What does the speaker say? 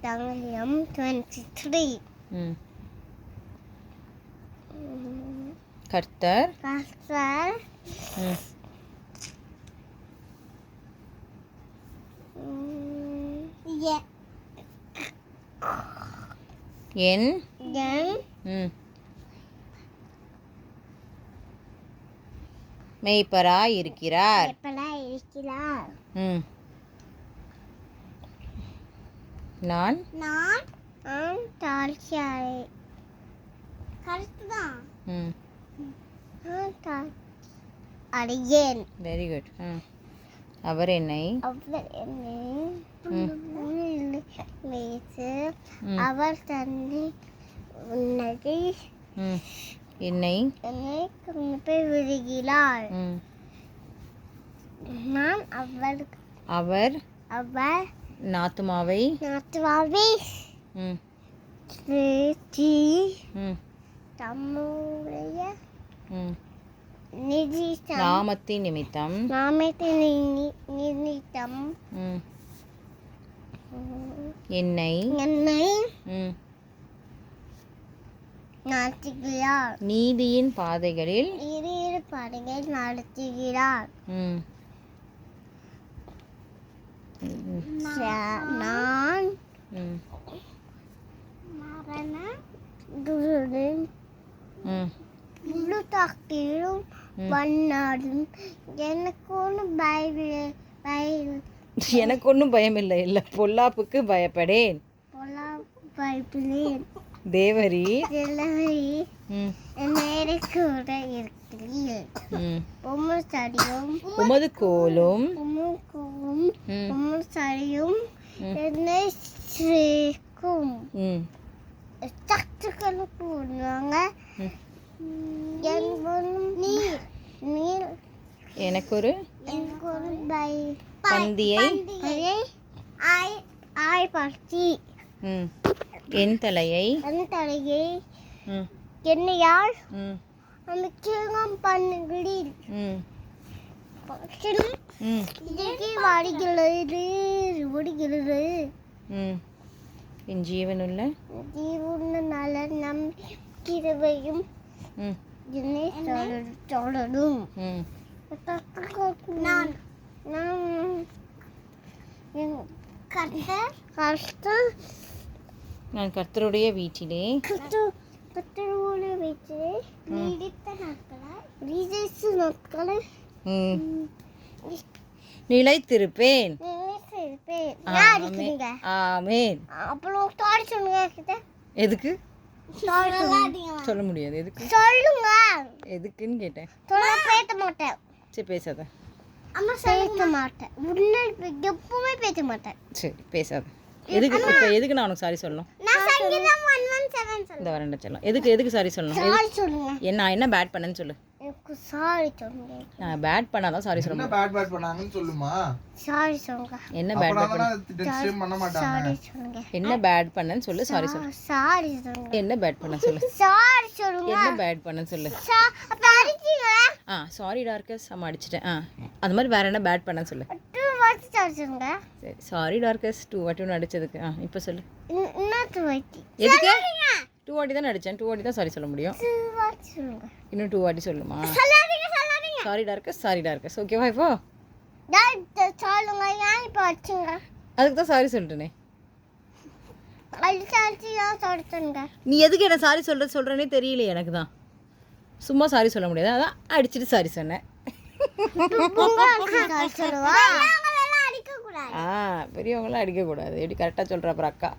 தங்கம் 23. கர்த்தர் கர்த்தர் என் மேய்ப்பராய் இருக்கிறார். நான் தாழ்ச்சியாய் கருத்துதான் அடையேன். Very good. அவர் என்னை வைத்து அவர் தன்னை உன்னதை என்னை கொண்டு விடுகிறார். நான் அவர் நாத்துமாவை தம்முடைய நாமத்தின் நிமித்தம் என்னை நடத்துகிறார். நீதியின் பாதைகளில் நடத்துகிறார். நான் மரண முழு தாக்கிலும் பண்ணாடும் எனக்கு ஒன்றும் பயம் இல்லை. இல்லை பொல்லாப்புக்கு பயப்படேன். தேவரி கூட இருக்கிறீர். உமது கோலும் சரியும் என்னை சேர்க்கும். சத்துக்களுக்கு உண்வாங்க எனக்கு ஒரு பந்தியை ஆய்படுத்தி என் தலையை என்னையால் முக்கியம் பண்ணுகிறீர். வருகிறது என் ஜீவனுள்ள நல்ல நம்பிக்கையும் என்னை தொடரும். நான் கர்த்தருடைய வீட்டிலே நீடித்த நாட்களை நிலைத்திருப்பேன். ஆமென். அப்புறம் சாரி சொல்லுங்க. எதுக்கு சொல்ல முடியாது? எதுக்கு சொல்லுங்க. எதுக்குன்னு கேட்டேன். பேச மாட்டேன். சரி பேசாத. பேச மாட்டேன். எப்பவுமே பேச மாட்டேன். சரி பேசாத. எதுக்கு இப்போ எதுக்கு நான் உனக்கு சாரி சொல்லணும்? இந்த வரண்ட சொல்லலாம். எதுக்கு சாரி சொல்லணும்? என்ன பேட் பண்ணேன்னு சொல்லு. சாரி சொல்லுங்க. நான் பேட் பண்ணாதான் சாரி சொல்ல முடியும். பேட் பண்ணாங்கன்னு சொல்லுமா? சாரி சொல்லுங்க. என்ன பேட் பண்ண மாட்டாங்க. சாரி சொல்லுங்க. என்ன பேட் பண்ணேன்னு சொல்லு. சாரி சொல்லு. சாரி சொல்லுங்க. என்ன பேட் பண்ண சொல்லு. சாரி சொல்லுங்க. என்ன பேட் பண்ணேன்னு சொல்லு. சாரி டார்கஸ் அம்மா அடிச்சிட்டேன். அது மாதிரி வேற என்ன பேட் பண்ண சொல்லு. சரி சாரி டார்கஸ் 2 வாட்டி அடிச்சதுக்கு. இப்போ சொல்லு. எதுக்கு 2 வாட்டி தான் அடிச்சேன். 2 வாட்டி தான் சாரி சொல்ல முடியும். இன்னும் 2 வாட்டி சொல்லுமா? சாரி டார்கஸ் ஓகேவா? இப்போ அதுக்கு தான் சாரி சொல்லிட்டேனே. நீ எதுக்கு என்ன சாரி சொல்கிறேனே தெரியல. எனக்கு தான் சும்மா சாரி சொல்ல முடியாது. அதான் அடிச்சுட்டு சாரி சொன்னேன். பெரியவங்களாம் அடிக்கக்கூடாது. எப்படி கரெக்டாக சொல்கிற அப்புறம் அக்கா.